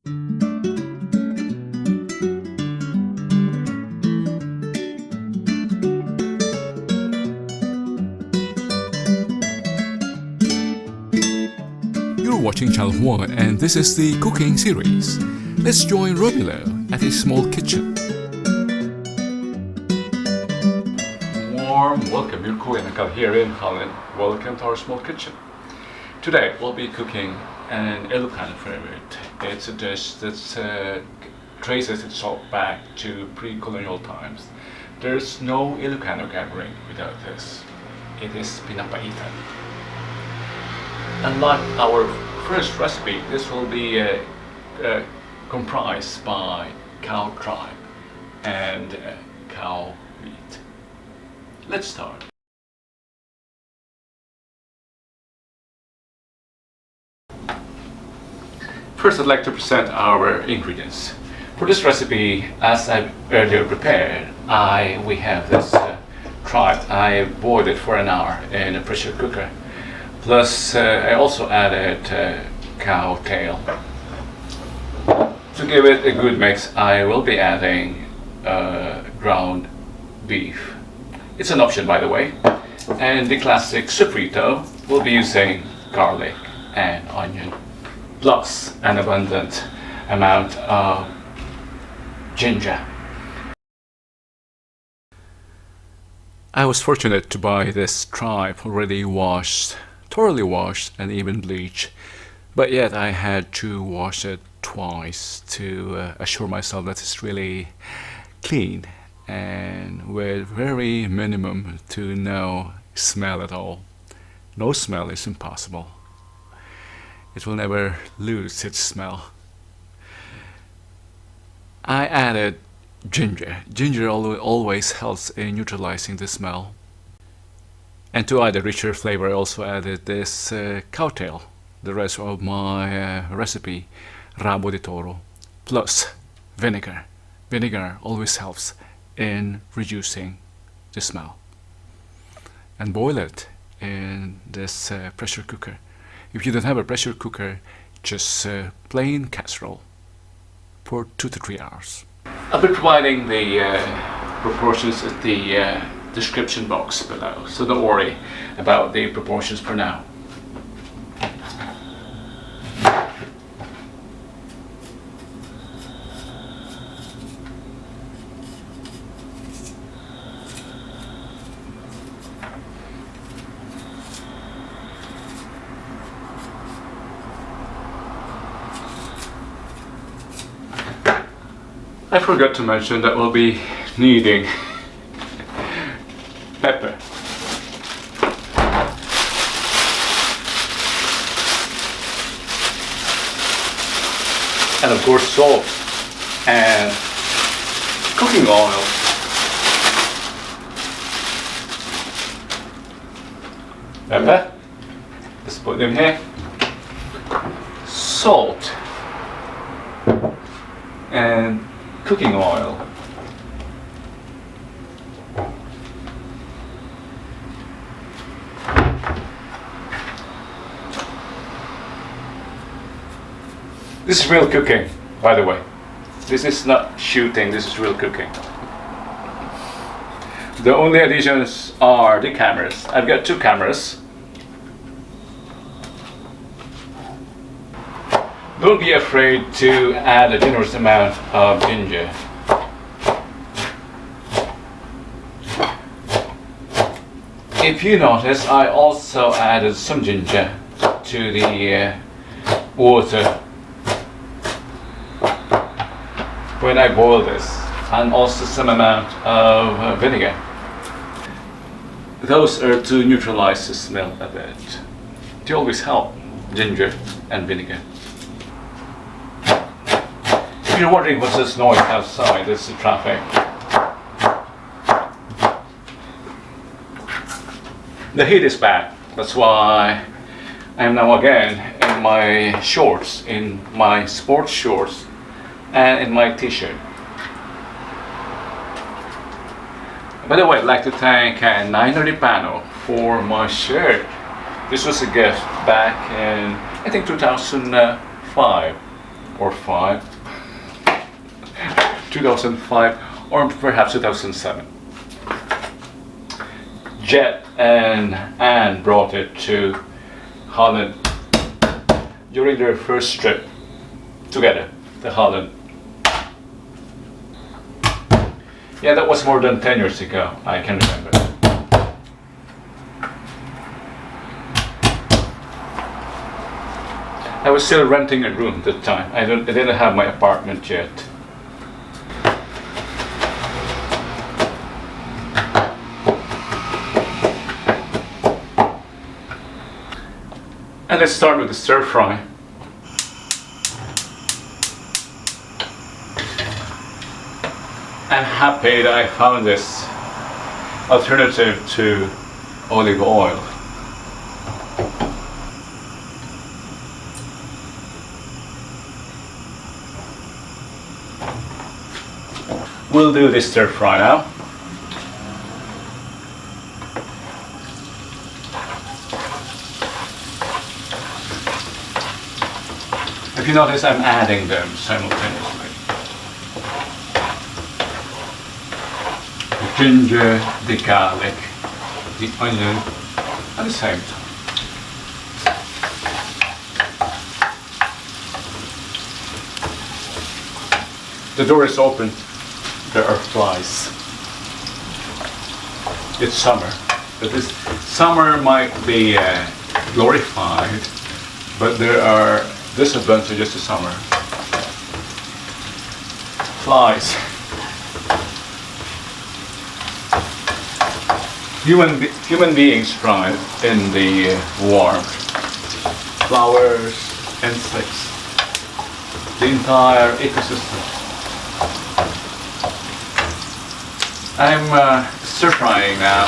You're watching Channel 1 and this is the cooking series. Let's join Romilo at his small kitchen. Warm welcome, Mirko and Akal here in Holland. Welcome to our small kitchen. Today we'll be cooking an Ilocano favorite. It's a dish that traces itself back to pre-colonial times. There's no Ilocano gathering without this. It is Pinapaitan. Unlike our first recipe, this will be comprised by cow tripe and cow meat. Let's start. First, I'd like to present our ingredients. For this recipe, as I've earlier prepared, we have this tripe. I boiled it for an hour in a pressure cooker. Plus, I also added cow tail. To give it a good mix, I will be adding ground beef. It's an option, by the way. And the classic sofrito, we'll be using garlic and onion, plus an abundant amount of ginger. I was fortunate to buy this tripe already washed, thoroughly washed and even bleached, but yet I had to wash it twice to assure myself that it's really clean and with very minimum to no smell at all. No smell is impossible. It will never lose its smell. I added ginger. Ginger always helps in neutralizing the smell. And to add a richer flavor, I also added this cow tail, the rest of my recipe, rabo de toro, plus vinegar. Vinegar always helps in reducing the smell. And boil it in this pressure cooker. If you don't have a pressure cooker, just plain casserole for 2 to 3 hours. I'll be providing the proportions in the description box below, so don't worry about the proportions for now. I forgot to mention that we'll be needing pepper. And of course salt and cooking oil. Pepper, let's put them here. Salt and cooking oil. This is real cooking, by the way. This is not shooting, this is real cooking. The only additions are the cameras. I've got 2 cameras. Don't be afraid to add a generous amount of ginger. If you notice, I also added some ginger to the water when I boil this, and also some amount of vinegar. Those are to neutralize the smell a bit. They always help, ginger and vinegar. If you're wondering what's this noise outside, it's the traffic. The heat is bad, that's why I'm now again in my shorts, in my sports shorts and in my t-shirt. By the way, I'd like to thank Nino Ripano for my shirt. This was a gift back in, I think, 2005. or 5, 2005 or perhaps 2007. Jet and Anne brought it to Holland during their first trip together to Holland. Yeah, that was more than 10 years ago, I can remember. I was still renting a room at the time. I didn't have my apartment yet. And let's start with the stir fry. I'm happy that I found this alternative to olive oil. We'll do this stir fry now. If you notice, I'm adding them simultaneously. The ginger, the garlic, the onion at the same time. The door is open. There are flies. It's summer, but this summer might be glorified, but there are disadvantages to summer. Flies. Human beings thrive in the warmth. Flowers, insects, the entire ecosystem. I'm stir frying now.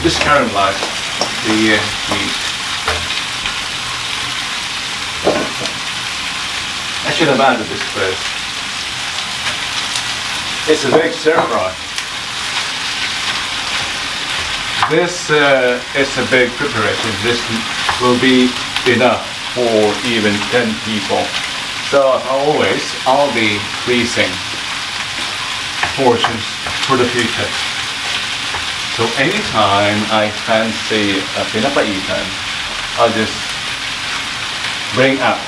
This caramelize the meat. I should have added this first. It's a big stir fry. This is a big preparation. This will be enough for even 10 people. So always, I'll be freezing portions for the future. So anytime I fancy a Pinapaitan, I'll just bring up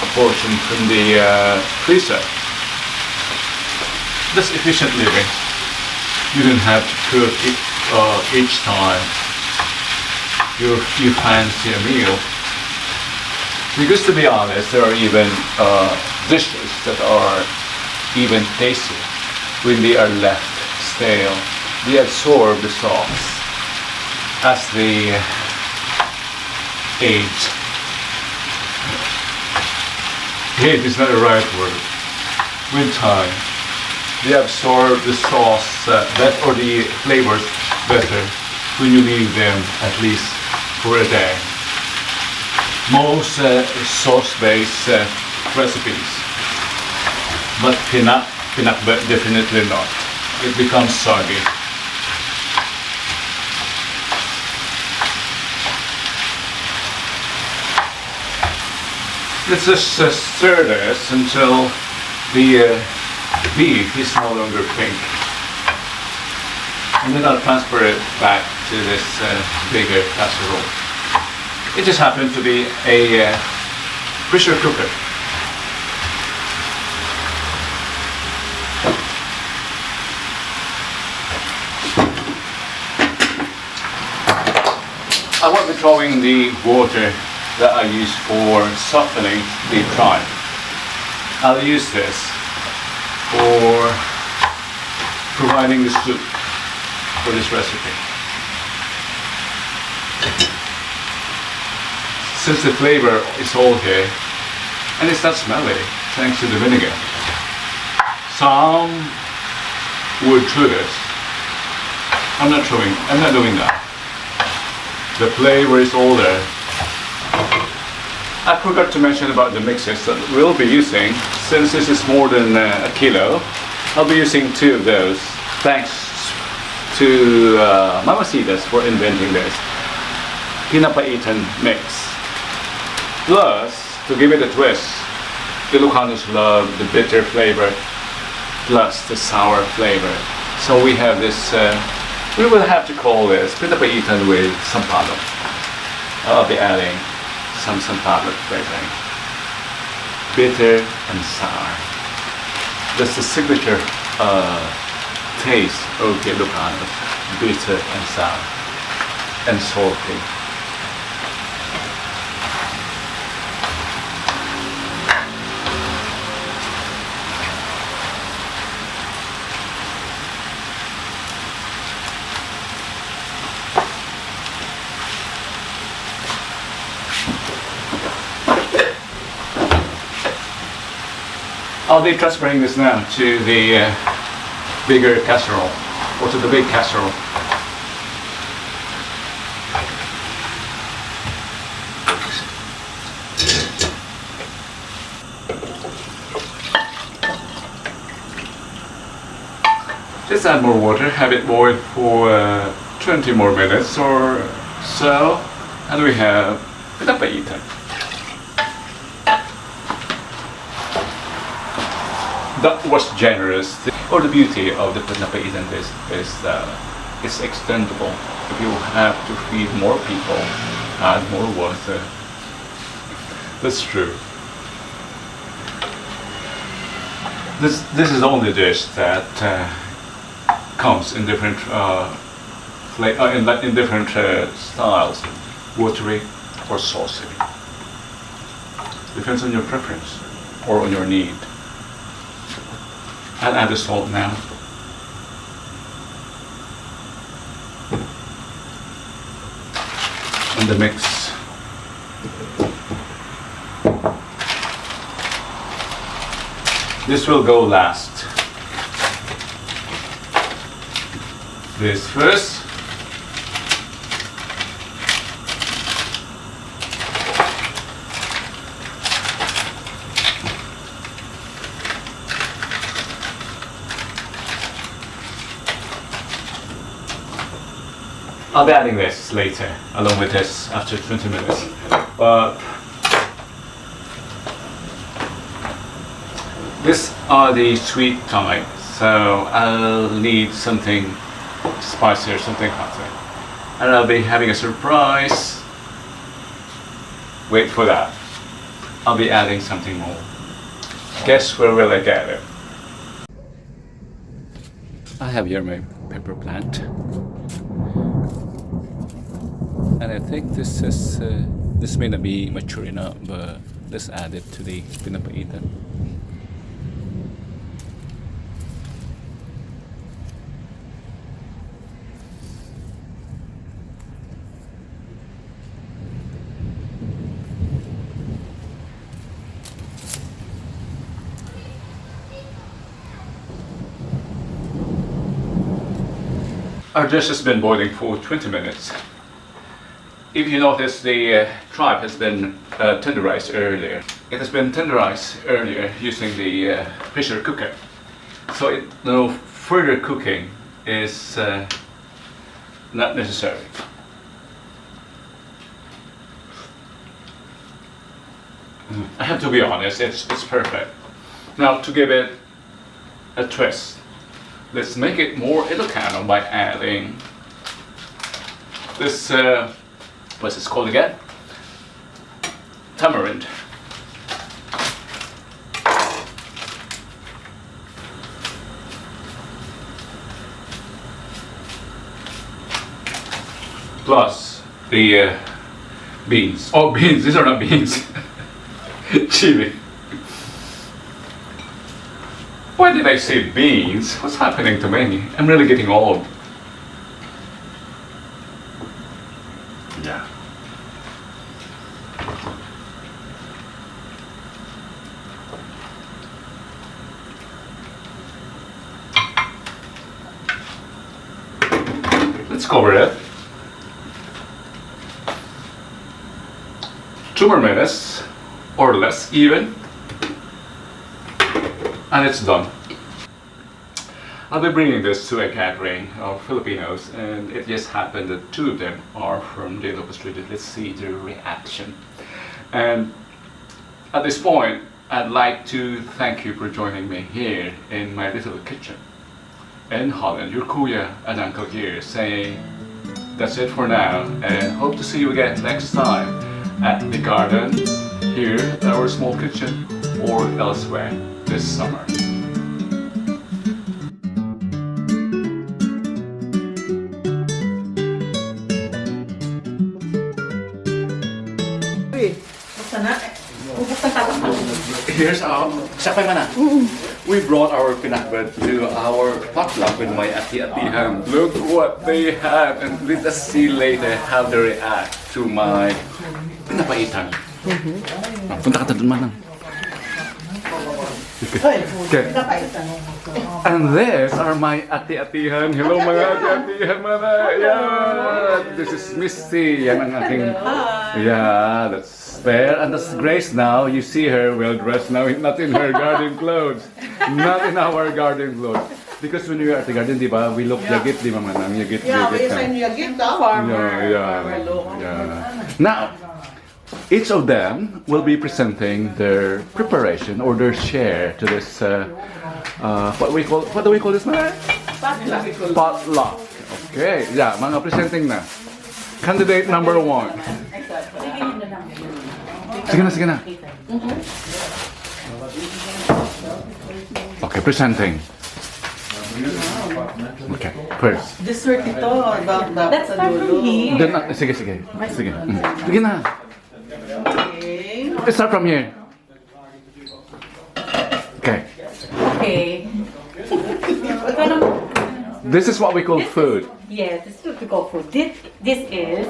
a portion from the freezer. That's efficient living. You don't have to cook it each time you fancy a meal. Because to be honest, there are even dishes that are even tastier when they are left stale. They absorb the sauce as they age. Age is not the right word. With time, they absorb the sauce or the flavors better when you leave them at least for a day. Most sauce-based recipes, but Pinakbet definitely not. It becomes soggy. Let's just stir this until the beef is no longer pink. And then I'll transfer it back to this bigger casserole. It just happened to be a pressure cooker. I won't be throwing the water that I use for softening the tripe. I'll use this for providing the soup for this recipe. Since the flavor is all here, and it's not smelly, thanks to the vinegar. Some would chew this. I'm not doing that. The flavor is all there. I forgot to mention about the mixes that we'll be using. Since this is more than a kilo, I'll be using 2 of those. Thanks to Mamacitas for inventing this Pinapaitan mix. Plus, to give it a twist, Ilocanos love the bitter flavor plus the sour flavor. So we have this, we will have to call this Pinapaitan with sampalok. I'll be adding some sampalok flavoring. Bitter and sour. That's the signature taste of the Ilocanos. Bitter and sour and salty. I'll be transferring this now to the bigger casserole, or to the big casserole. Just add more water, have it boil for 20 more minutes or so, and we have Pinapaitan. That was generous. The beauty of the Pinapaitan is it's extendable. If you have to feed more people, add more water. That's true. This is the only dish that comes in different in different styles, watery or saucy. Depends on your preference or on your need. I'll add the salt now. And the mix. This will go last. This first. I'll be adding this later, along with this after 20 minutes. But these are the sweet type, so I'll need something spicier, something hotter. And I'll be having a surprise. Wait for that. I'll be adding something more. Guess where will I get it? I have here my pepper plant. And I think this may not be mature enough, but let's add it to the Pinapaitan. Our dish has been boiling for 20 minutes. If you notice, the tripe has been tenderized earlier. It has been tenderized earlier using the pressure cooker. So no further cooking is not necessary. I have to be honest, it's perfect. Now to give it a twist, let's make it more Ilocano by adding this what's it called again? Tamarind. Plus the beans. Oh, beans, these are not beans. Chili. Why did I say beans? What's happening to me? I'm really getting old. Yeah. Let's cover it. 2 more minutes, or less even, and it's done. I'll be bringing this to a gathering of Filipinos, and it just happened that 2 of them are from the Ilocos region. Let's see their reaction. And at this point, I'd like to thank you for joining me here in my little kitchen in Holland. Your kuya and uncle here saying that's it for now, and hope to see you again next time at the garden, here at our small kitchen, or elsewhere this summer. Here's our Sapay mana. We brought our pinakbet to our potluck with my ati-atihan. Look what they have, and let us see later how they react to my Pinapaitan. Punta ka doon man. Okay. And these are my ati-atihan. Hello mga ati-atihan mana. Yeah, this is Misty. Yan ang aking. Yeah, that's fair. And that's Grace now. You see her well dressed now, not in her garden clothes. Not in our garden clothes. Because when we are at the garden, di ba, we look yagit, di ba manang? Yagit, Yeah, we send yagit, farmer. Yeah. Now, each of them will be presenting their preparation or their share to this, what do we call this, man? Potluck. Okay, yeah, mga presenting na. Candidate number 1. Sige na. Okay, presenting. Okay, first. Dessert ito. Let's start from here. Then, sige. Sige na. Okay. Let's start from here. Okay. Okay. This is what we call food. Yes, this is what we call food. This is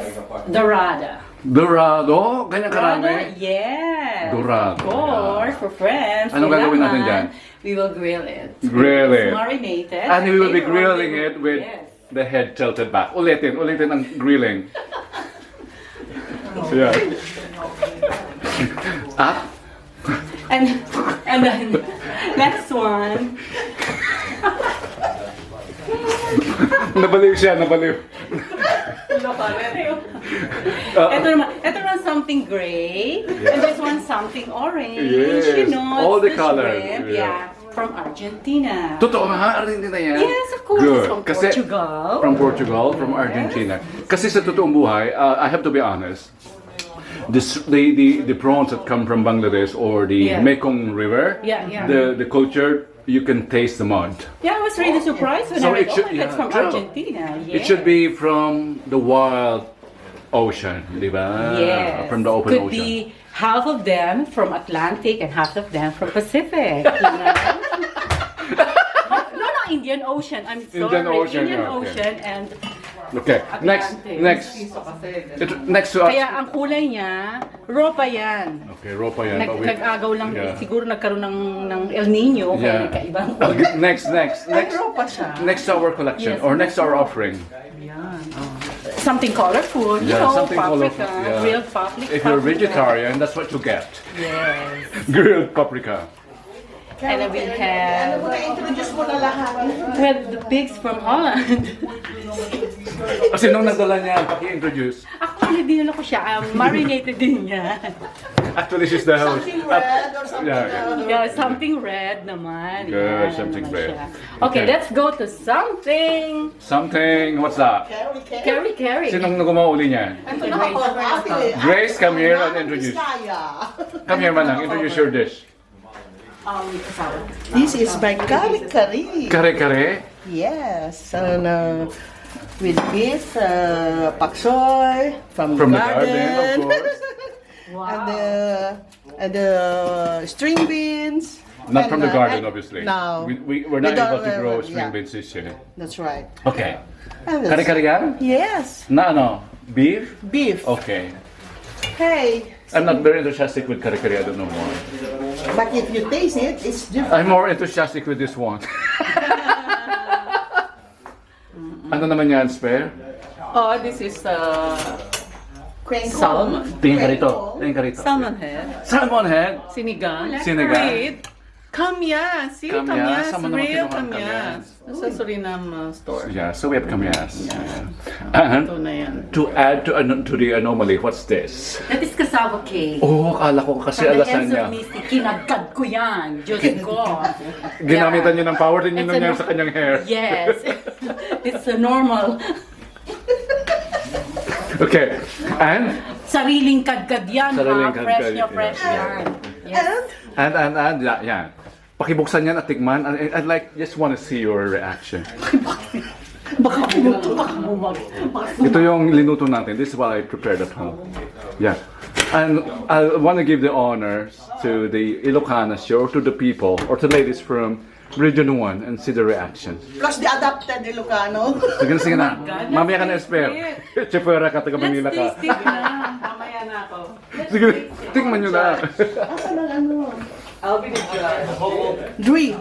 dorada. Dorado? Ganyan karami? Yes. Dorado. Of course, for friends. Anong gagawin natin dyan? We will grill it. Grill it. It's marinated. And we will be later on grilling we will- it with Yes. the head tilted back. Ulitin ang grilling. Yeah. Up. And then next one. Nabaliw siya. Ito naman something gray, and this one something orange. Yes, You know, all it's the colors. shrimp, Yeah. from Argentina. Totoo ha? Argentina yan? Yes, of course. Good. It's from Kasi, Portugal. From Portugal, from Argentina. Kasi sa totoong buhay, I have to be honest, the prawns that come from Bangladesh or the Yeah. Mekong River, Yeah. the culture, you can taste the mud. Yeah, I was really surprised when So I it read, oh should- my God, it's from yeah, Argentina. It should Yes. be from the wild ocean, di ba? Yes. From the open Could ocean. be half of them from Atlantic and half of them from Pacific. You know? No, Indian Ocean. I'm sorry. Indian Ocean, Indian okay. Ocean and Okay, next. Next to us. kaya ang kulay niya, raw pa yan. Okay, ropa yan. but we- Nag-agaw lang, Yeah. siguro nagkaroon ng El Nino, Yeah. kaya nagkaibang Okay, next. Europa siya. Next to our collection, Yes. or next to our offering. something colorful, you Yeah, know, something paprika, colorful, yeah. grilled paprika. If you're vegetarian, that's what you get. Yes. Grilled paprika. And then we have, Introduce mo na lahat. well, the pigs from Holland. Kasi nung nadala niya, paki-introduce. Actually, dinala ko siya. Marinated din niya. Actually, she's the host. Something red or something. Yeah. Yeah, something red naman. Good, Yan something naman red. siya. Okay, Okay. let's go to something. Something, what's that? Carry. Sinong gumauli niyan? Ito na ako, ate. Grace, come here and introduce. Bisaya. Come here, Manang, introduce your dish. Asawa. This is my kari-kari. Kare-kare? Yes, with beef, paksoy from From the the garden, of garden. course. Wow. and the string beans. Not And, from the garden, and- obviously. No. We're not We don't- able to grow string yeah. beans this year. That's right. Okay. And this- Kare-kare yan? Yes, Na ano? Beef? beef. Okay. Hey, I'm not very enthusiastic with kare-kare, I don't know why. but if you taste it, it's different. I'm more enthusiastic with this one. Ano naman yan, spare? Oh, this is Crinkle. salmon. Tingin ka rito. Tingin ka rito. Salmon head. Salmon head. Sinigang. Sinigang. With Kamyas. See, Kamyas. kamyas. Sama naman Real kinuha ang kamyas. Sa Suriname store. Yeah, so we have kamyas. And Ito na yan. to add to the anomaly, what's this? That is cassava cake. Oh, akala ko kasi From the alasan ends niya. of Misty, kinagkad ko yan. Diyos ko. Ginamitan niyo ng power din yun It's a nangyari no- sa kanyang hair. Yes. It's a normal. Okay, and Sariling kadkad yan, Sariling ha? Fresh kadkad, niya, fresh yeah. yan. Yes. yeah, yeah. Pakibuksan yan at tikman. I'd like, just want to see your reaction. Baka bumuto, baka bumag. Ito yung linuto natin. This is what I prepared at home. Yeah. And I want to give the honors to the Ilocanos or to the people or to ladies from Region 1 and see the reaction. Plus the adapted Ilocano. Sige na. God, Mamaya ka na let's esper. Chefera ka, taga Manila ka. Let's taste it na. Mamaya na ako. Sige, tingnan nyo na. Asan ang ano? I'll be the judge. Dre.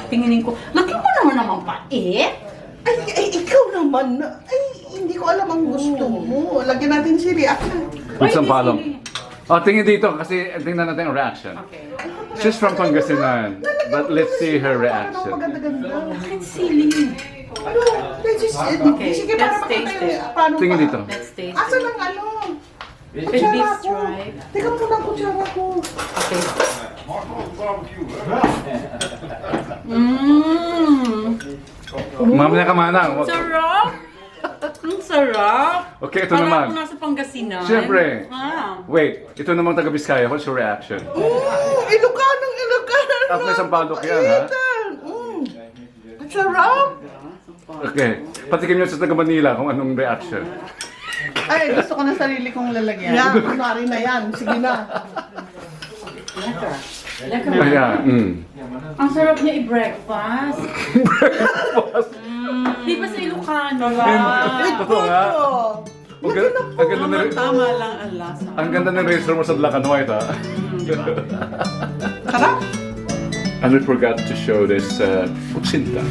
Tinginin ko, laki mo naman pait. Ay, ikaw naman. Ay, hindi ko alam ang gusto mo. Lagyan natin si Riaka. With some palong. Oh, tingin dito kasi tingnan natin ang reaction. Okay. She's from Pangasinan, but let's see her Ano, reaction. maganda-ganda. Bakit sili? Ano? Okay, Sige, para let's taste makita it. yung paano Tingin pa. dito. Let's taste Asan it. ang ano? With Kutsara beef ko. tripe. Teka muna ang kutsara ko. Okay. Mmm. Mamaya ka manang. Sarap! Ang sarap! Okay, ito Parang naman. ako nasa Pangasinan. Siyempre. Ah. Wait, ito namang taga Biskaya. What's your reaction? Ilocano. At may sampalok yan, ha? Ang sarap. Okay. Patikim nyo sa taga Manila kung anong reaction. Ay, gusto ko na sarili kong lalagyan. Yan, kunwari na yan. Sige na. Lekker. Lekker. Ayan. Ang sarap niya i-breakfast. Di ba sa Ilocano? Wait, Totoo nga. puto. Ang ganda na rin. Tama lang ang lasa. Ang ganda ng razor mo sa black and white, ha? Sarap. And we forgot to show this kutsinta.